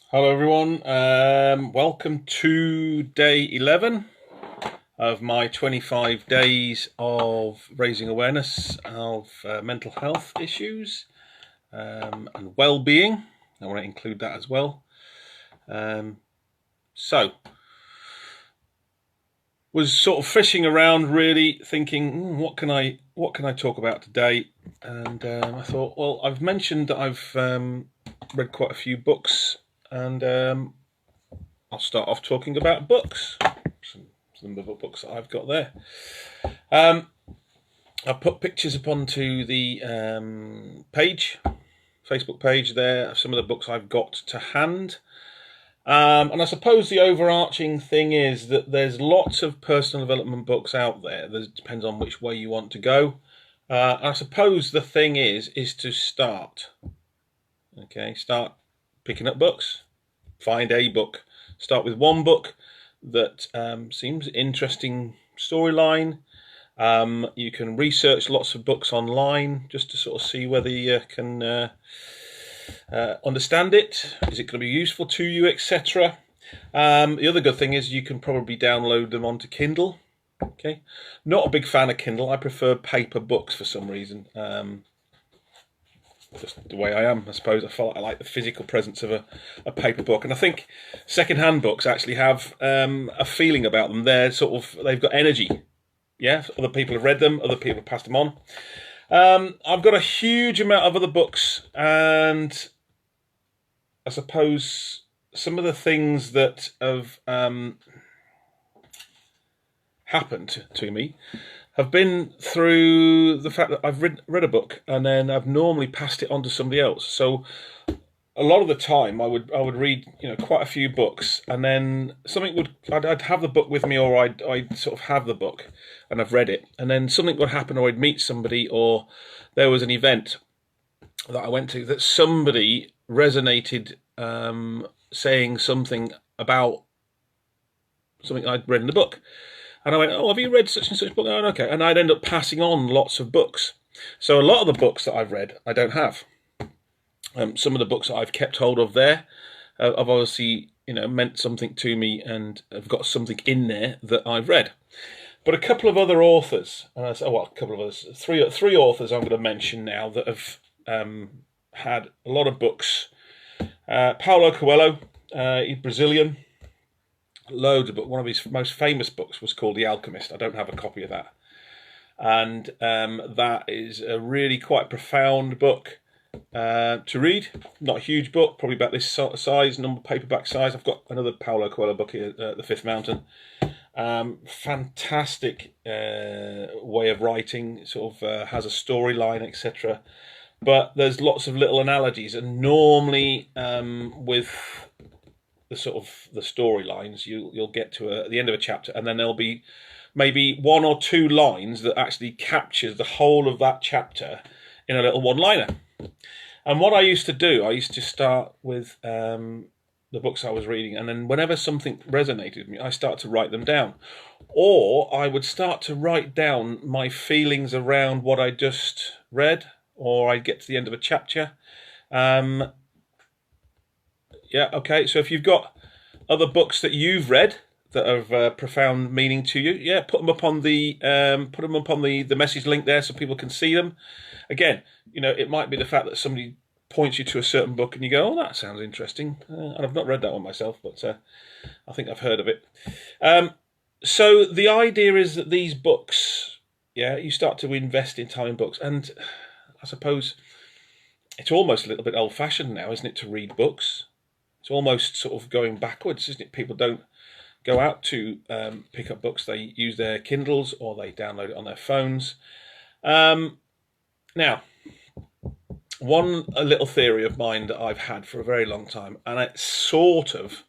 Hello everyone, welcome to day 11 of my 25 days of raising awareness of mental health issues and well-being. I want to include that as well. So, was sort of fishing around, really thinking, what can I talk about today? And I thought, well, I've mentioned that I've read quite a few books, and I'll start off talking about books. Some of the books that I've got there. I've put pictures up onto the Facebook page there, of some of the books I've got to hand. And I suppose the overarching thing is that there's lots of personal development books out there. It depends on which way you want to go. I suppose the thing is to start. Okay, start picking up books. Find a book. Start with one book that seems interesting storyline. You can research lots of books online just to sort of see whether you can understand it. Is it going to be useful to you, etc. The other good thing is you can probably download them onto Kindle. Okay, not a big fan of Kindle. I prefer paper books for some reason. Just the way I am, I suppose. I feel like I like the physical presence of a paper book, and I think second-hand books actually have a feeling about them. They've got energy. Yeah, other people have read them, other people have passed them on. I've got a huge amount of other books, and I suppose some of the things that have happened to me have been through the fact that I've read a book and then I've normally passed it on to somebody else. So a lot of the time I would read quite a few books, and then I'd have the book with me, or I'd sort of have the book and I've read it, and then something would happen, or I'd meet somebody, or there was an event that I went to that somebody resonated, saying something about something I'd read in the book. And I went, oh, have you read such and such book? Oh, okay. And I'd end up passing on lots of books. So a lot of the books that I've read, I don't have. Some of the books that I've kept hold of there, have obviously, meant something to me, and have got something in there that I've read. But a couple of other authors, three authors I'm going to mention now that have had a lot of books. Paulo Coelho, he's Brazilian. Loads of books. One of his most famous books was called The Alchemist. I don't have a copy of that. And that is a really quite profound book to read. Not a huge book, probably about this sort of size, paperback size. I've got another Paulo Coelho book here, The Fifth Mountain. Fantastic way of writing, sort of has a storyline, etc. But there's lots of little analogies, and normally with the sort of the storylines, you'll get to the end of a chapter, and then there'll be maybe one or two lines that actually captures the whole of that chapter in a little one-liner. And what I used to do, I used to start with the books I was reading, and then whenever something resonated with me, I start to write them down. Or I would start to write down my feelings around what I just read, or I'd get to the end of a chapter. Yeah, okay. So if you've got other books that you've read that have profound meaning to you, yeah, put them up on the message link there so people can see them. Again, it might be the fact that somebody points you to a certain book and you go, oh, that sounds interesting. And I've not read that one myself, but I think I've heard of it. So the idea is that these books, yeah, you start to invest in time in books, and I suppose it's almost a little bit old-fashioned now, isn't it, to read books? It's almost sort of going backwards, isn't it? People don't go out to pick up books. They use their Kindles or they download it on their phones. Now, a little theory of mine that I've had for a very long time, and it sort of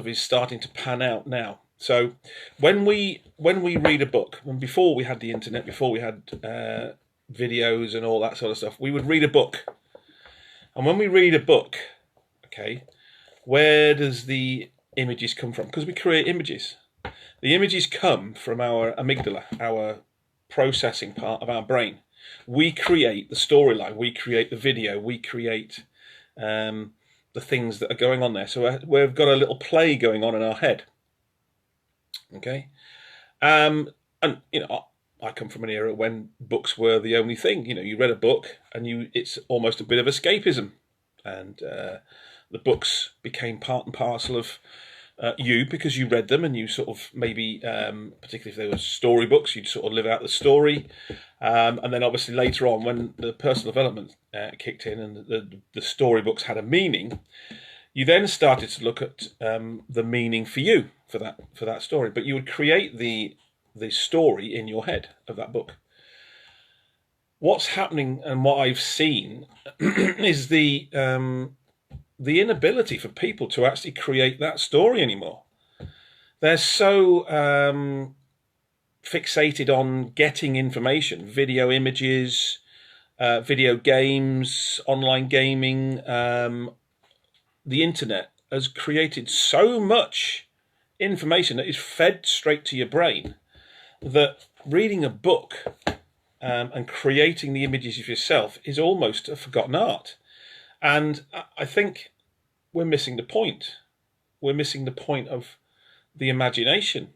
is starting to pan out now. So when we read a book, and before we had the internet, before we had videos and all that sort of stuff, we would read a book. And when we read a book, okay, where does the images come from? Because we create images. The images come from our amygdala, our processing part of our brain. We create the storyline, we create the video, we create the things that are going on there. So we've got a little play going on in our head. Okay, and I come from an era when books were the only thing. You read a book and it's almost a bit of escapism, and the books became part and parcel of you, because you read them, and you sort of maybe, particularly if they were storybooks, you'd sort of live out the story. And then obviously later on, when the personal development kicked in and the storybooks had a meaning, you then started to look at the meaning for you for that story. But you would create the story in your head of that book. What's happening and what I've seen is the inability for people to actually create that story anymore. They're so fixated on getting information, video images, video games, online gaming. The internet has created so much information that is fed straight to your brain that reading a book and creating the images of yourself is almost a forgotten art. And I think we're missing the point. We're missing the point of the imagination.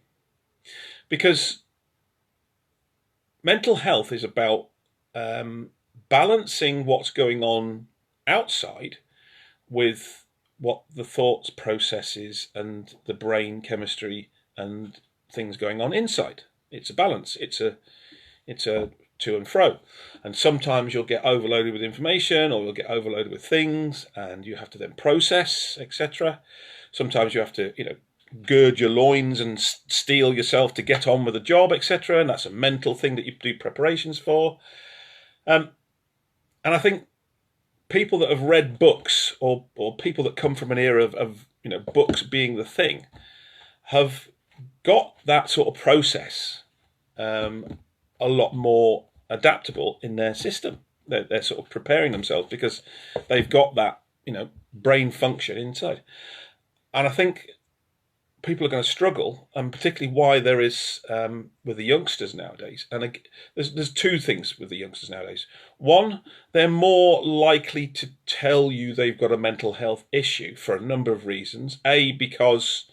Because mental health is about balancing what's going on outside with what the thoughts, processes, and the brain chemistry and things going on inside. It's a balance. It's a to and fro, and sometimes you'll get overloaded with information, or you'll get overloaded with things, and you have to then process, etc. Sometimes you have to, gird your loins and steel yourself to get on with the job, etc. And that's a mental thing that you do preparations for. And I think people that have read books, or people that come from an era of books being the thing, have got that sort of process a lot more adaptable in their system. They're sort of preparing themselves because they've got that brain function inside. And I think people are going to struggle, and particularly why there is with the youngsters nowadays. And there's two things with the youngsters nowadays. One, they're more likely to tell you they've got a mental health issue for a number of reasons. A, because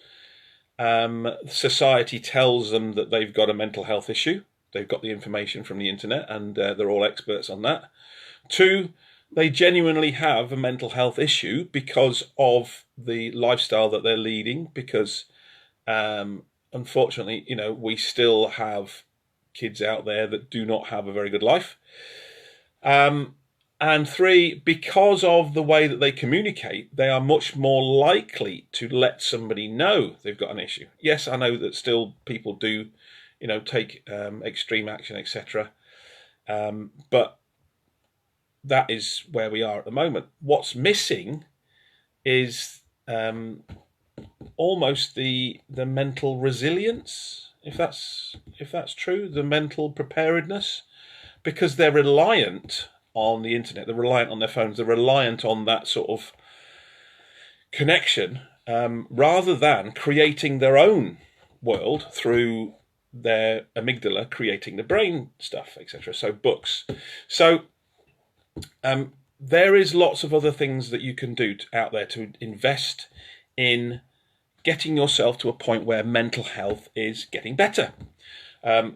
society tells them that they've got a mental health issue. They've got the information from the internet, and they're all experts on that. Two, they genuinely have a mental health issue because of the lifestyle that they're leading, because unfortunately, we still have kids out there that do not have a very good life. And three, because of the way that they communicate, they are much more likely to let somebody know they've got an issue. Yes, I know that still people do, take extreme action, etc. But that is where we are at the moment. What's missing is almost the mental resilience, if that's true, the mental preparedness, because they're reliant on the internet, they're reliant on their phones, they're reliant on that sort of connection, rather than creating their own world through their amygdala, creating the brain stuff, etc. So books. So there is lots of other things that you can do out there to invest in getting yourself to a point where mental health is getting better.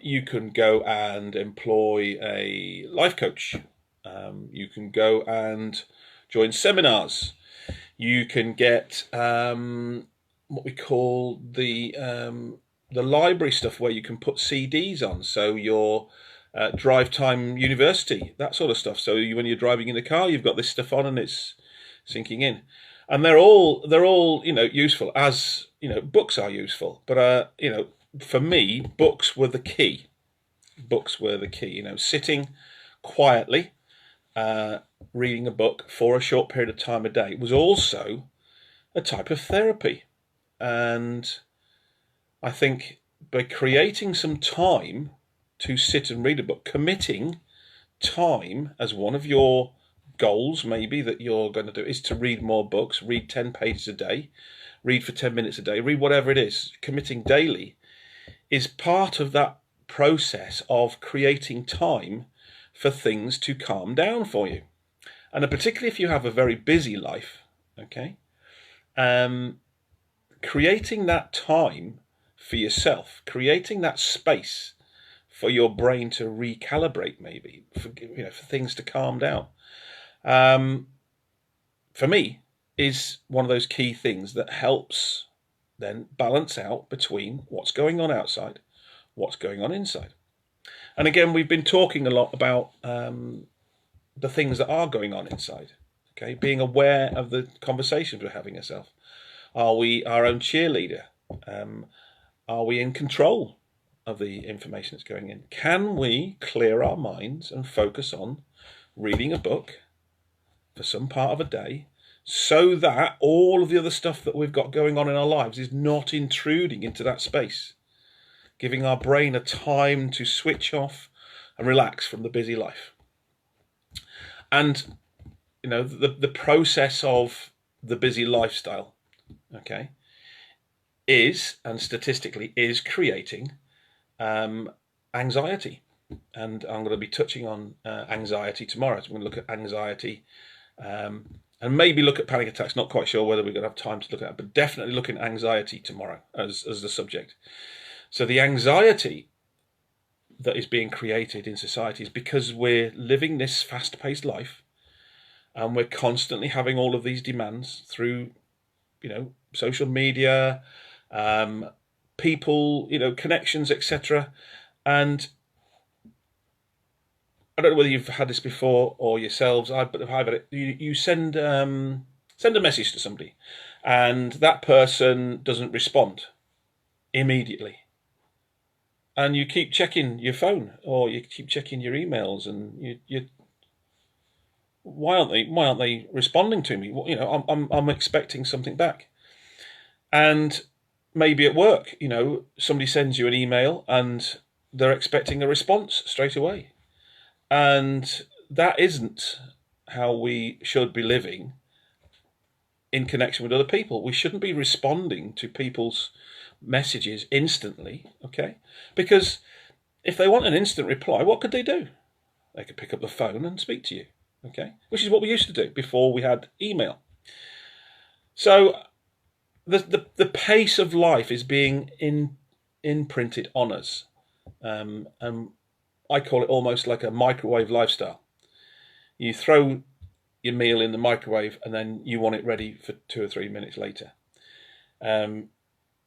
You can go and employ a life coach. You can go and join seminars. You can get what we call the library stuff, where you can put CDs on. So your drive time university, that sort of stuff. So when you're driving in the car, you've got this stuff on and it's sinking in. And they're all useful, as books are useful. But for me, books were the key. Books were the key. Sitting quietly, reading a book for a short period of time a day was also a type of therapy. And I think by creating some time to sit and read a book, committing time as one of your goals, maybe, that you're going to do, is to read more books, read 10 pages a day, read for 10 minutes a day, read whatever it is, committing daily, is part of that process of creating time for things to calm down for you. And particularly if you have a very busy life, Okay. Creating that time for yourself, creating that space for your brain to recalibrate, maybe for things to calm down. For me, is one of those key things that helps then balance out between what's going on outside, what's going on inside. And again, we've been talking a lot about the things that are going on inside. Okay, being aware of the conversations we're having ourselves. Are we our own cheerleader? Are we in control of the information that's going in? Can we clear our minds and focus on reading a book for some part of a day, so that all of the other stuff that we've got going on in our lives is not intruding into that space, giving our brain a time to switch off and relax from the busy life. And the process of the busy lifestyle, okay, is, and statistically is, creating anxiety. And I'm going to be touching on anxiety tomorrow. So we're going to look at anxiety and maybe look at panic attacks. Not quite sure whether we're going to have time to look at it, but definitely look at anxiety tomorrow as the subject. So the anxiety that is being created in society is because we're living this fast-paced life, and we're constantly having all of these demands through, social media, people, connections, etc. And I don't know whether you've had this before or yourselves. I've had it. You send a message to somebody, and that person doesn't respond immediately, and you keep checking your phone or you keep checking your emails, and you why aren't they responding to me? I'm expecting something back. And maybe at work, somebody sends you an email and they're expecting a response straight away. And that isn't how we should be living in connection with other people. We shouldn't be responding to people's messages instantly, okay? Because if they want an instant reply, what could they do? They could pick up the phone and speak to you, okay? Which is what we used to do before we had email. So the pace of life is being imprinted on us. And I call it almost like a microwave lifestyle. You throw your meal in the microwave and then you want it ready for 2 or 3 minutes later.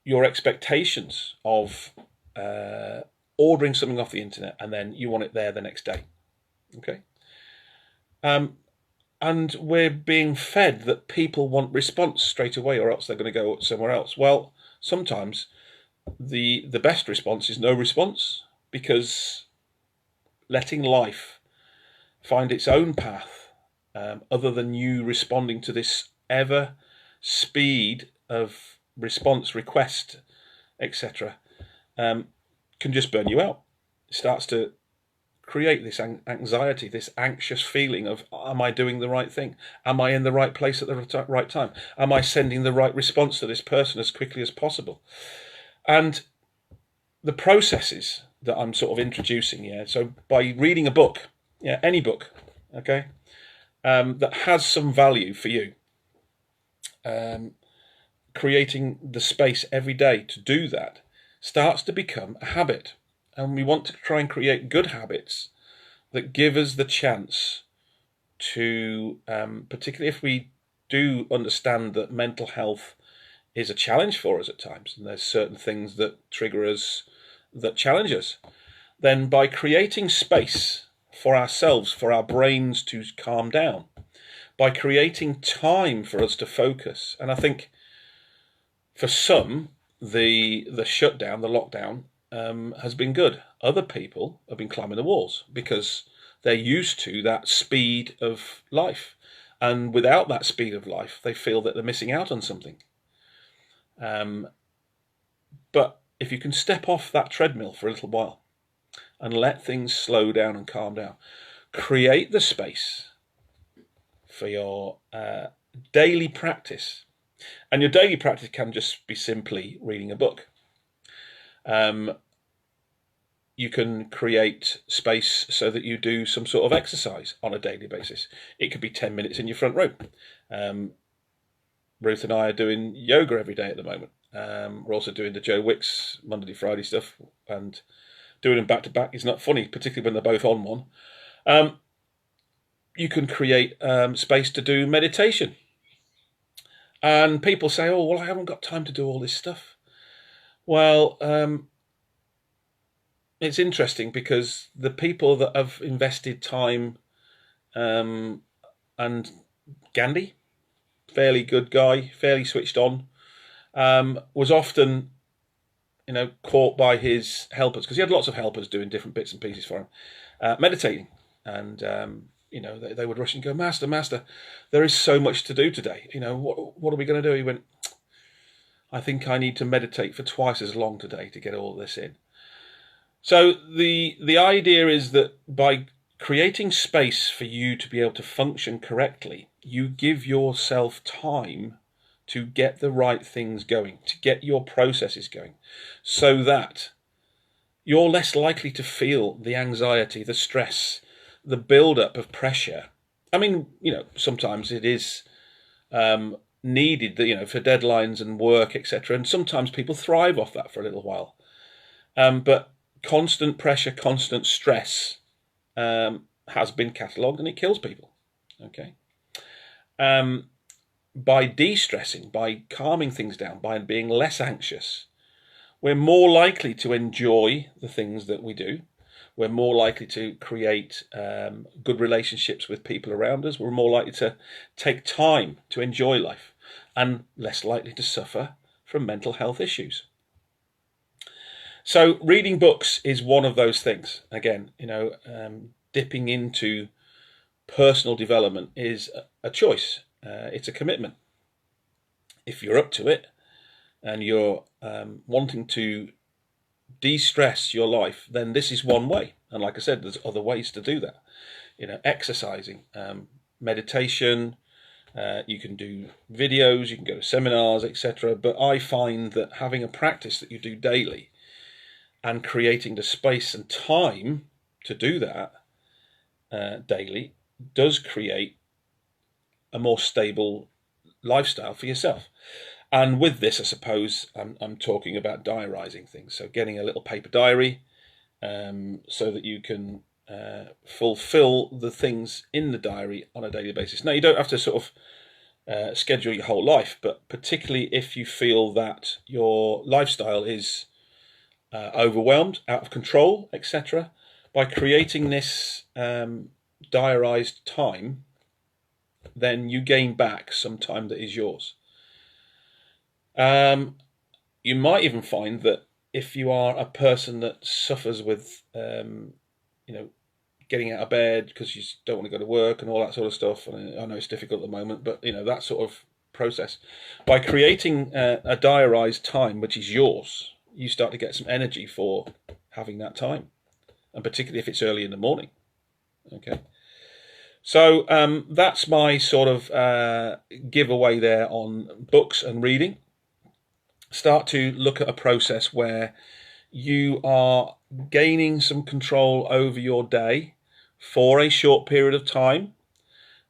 Your expectations of ordering something off the internet and then you want it there the next day. Okay. And we're being fed that people want response straight away, or else they're going to go somewhere else. Well, sometimes the best response is no response, because letting life find its own path, other than you responding to this ever speed of response, request, etc., can just burn you out. It starts to create this anxiety, this anxious feeling of, am I doing the right thing? Am I in the right place at the right time? Am I sending the right response to this person as quickly as possible? And the processes that I'm sort of introducing, so by reading a book, any book, okay, that has some value for you, creating the space every day to do that starts to become a habit. And we want to try and create good habits that give us the chance to, particularly if we do understand that mental health is a challenge for us at times, and there's certain things that trigger us, that challenge us, then by creating space for ourselves, for our brains to calm down, by creating time for us to focus. And I think for some, the shutdown, the lockdown, has been good. Other people have been climbing the walls because they're used to that speed of life, and without that speed of life they feel that they're missing out on something. But if you can step off that treadmill for a little while and let things slow down and calm down, create the space for your daily practice. And your daily practice can just be simply reading a book. You can create space so that you do some sort of exercise on a daily basis. It could be 10 minutes in your front room. Ruth and I are doing yoga every day at the moment. We're also doing the Joe Wicks Monday to Friday stuff, and doing them back to back is not funny, particularly when they're both on one. You can create space to do meditation. And people say, oh, well, I haven't got time to do all this stuff. Well, it's interesting because the people that have invested time, and Gandhi, fairly good guy, fairly switched on, was often, caught by his helpers, because he had lots of helpers doing different bits and pieces for him, meditating. And, they would rush and go, Master, there is so much to do today. What are we going to do? He went, I think I need to meditate for twice as long today to get all this in. So the idea is that by creating space for you to be able to function correctly, you give yourself time to get the right things going, to get your processes going, so that you're less likely to feel the anxiety, the stress, the build-up of pressure. I mean, sometimes it is needed, for deadlines and work, etc. And sometimes people thrive off that for a little while. But constant pressure, constant stress has been catalogued, and it kills people. Okay. By de-stressing, by calming things down, by being less anxious, we're more likely to enjoy the things that we do. We're more likely to create good relationships with people around us. We're more likely to take time to enjoy life, and less likely to suffer from mental health issues. So reading books is one of those things. Again, dipping into personal development is a choice. It's a commitment. If you're up to it and you're wanting to de-stress your life, then this is one way. And like I said, there's other ways to do that. Exercising, meditation, you can do videos, you can go to seminars, etc. But I find that having a practice that you do daily and creating the space and time to do that daily does create a more stable lifestyle for yourself. And with this, I suppose, I'm talking about diarising things. So getting a little paper diary so that you can fulfill the things in the diary on a daily basis. Now, you don't have to sort of schedule your whole life, but particularly if you feel that your lifestyle is overwhelmed, out of control, etc., by creating this diarised time, then you gain back some time that is yours. You might even find that if you are a person that suffers with, getting out of bed because you don't want to go to work and all that sort of stuff, and I know it's difficult at the moment, but that sort of process, by creating a diarised time which is yours, you start to get some energy for having that time, and particularly if it's early in the morning. Okay. So that's my sort of giveaway there on books and reading. Start to look at a process where you are gaining some control over your day for a short period of time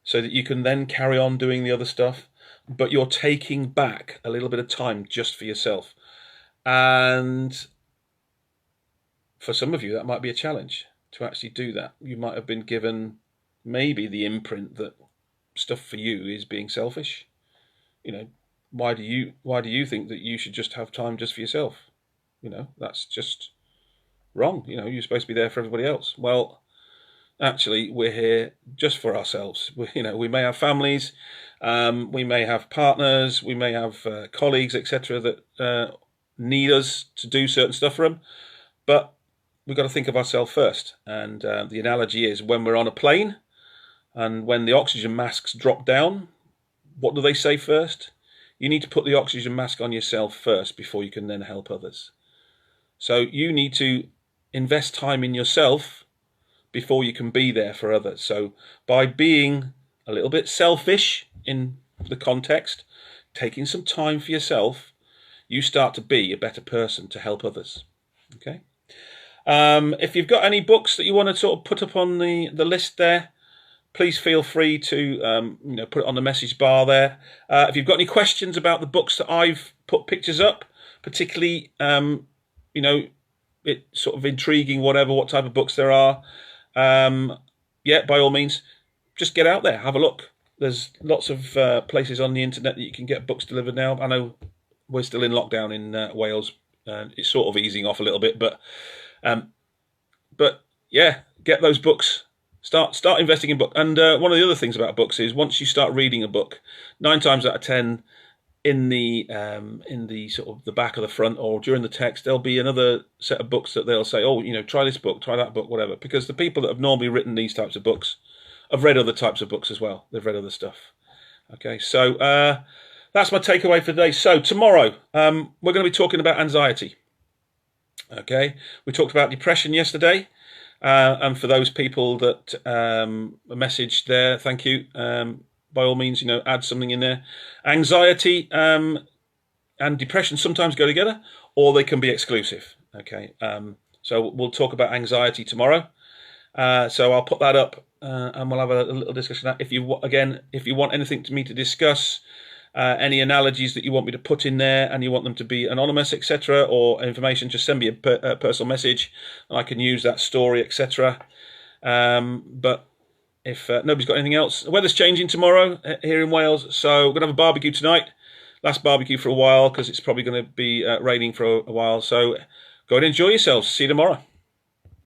so that you can then carry on doing the other stuff, but you're taking back a little bit of time just for yourself. And for some of you, that might be a challenge to actually do that. You might have been given maybe the imprint that stuff for you is being selfish. Why do you think that you should just have time just for yourself? That's just wrong. You're supposed to be there for everybody else. Well, actually, we're here just for ourselves. We may have families, we may have partners, we may have colleagues, etc., that need us to do certain stuff for them, but we've got to think of ourselves first. And the analogy is, when we're on a plane and when the oxygen masks drop down, what do they say first? You need to put the oxygen mask on yourself first before you can then help others. So you need to invest time in yourself before you can be there for others. So by being a little bit selfish in the context, taking some time for yourself, you start to be a better person to help others. Okay. If you've got any books that you want to sort of put up on the list there, please feel free to put it on the message bar there. If you've got any questions about the books that I've put pictures up, particularly it sort of intriguing, what type of books there are, yeah, by all means, just get out there, have a look. There's lots of places on the internet that you can get books delivered now. I know we're still in lockdown in Wales. It's sort of easing off a little bit, but yeah, get those books. Start investing in books. And one of the other things about books is once you start reading a book, 9 times out of 10, in the sort of the back of the front or during the text, there'll be another set of books that they'll say, oh, try this book, try that book, whatever. Because the people that have normally written these types of books have read other types of books as well. They've read other stuff. Okay, so that's my takeaway for today. So tomorrow, we're going to be talking about anxiety. Okay, we talked about depression yesterday. And for those people that messaged there, thank you. By all means, add something in there. Anxiety and depression sometimes go together, or they can be exclusive. Okay, so we'll talk about anxiety tomorrow. So I'll put that up, and we'll have a little discussion. If you want anything to me to discuss, any analogies that you want me to put in there and you want them to be anonymous, etc., or information, just send me a personal message and I can use that story, etc. But if nobody's got anything else, the weather's changing tomorrow here in Wales, so we're going to have a barbecue tonight. Last barbecue for a while because it's probably going to be raining for a while. So go and enjoy yourselves. See you tomorrow.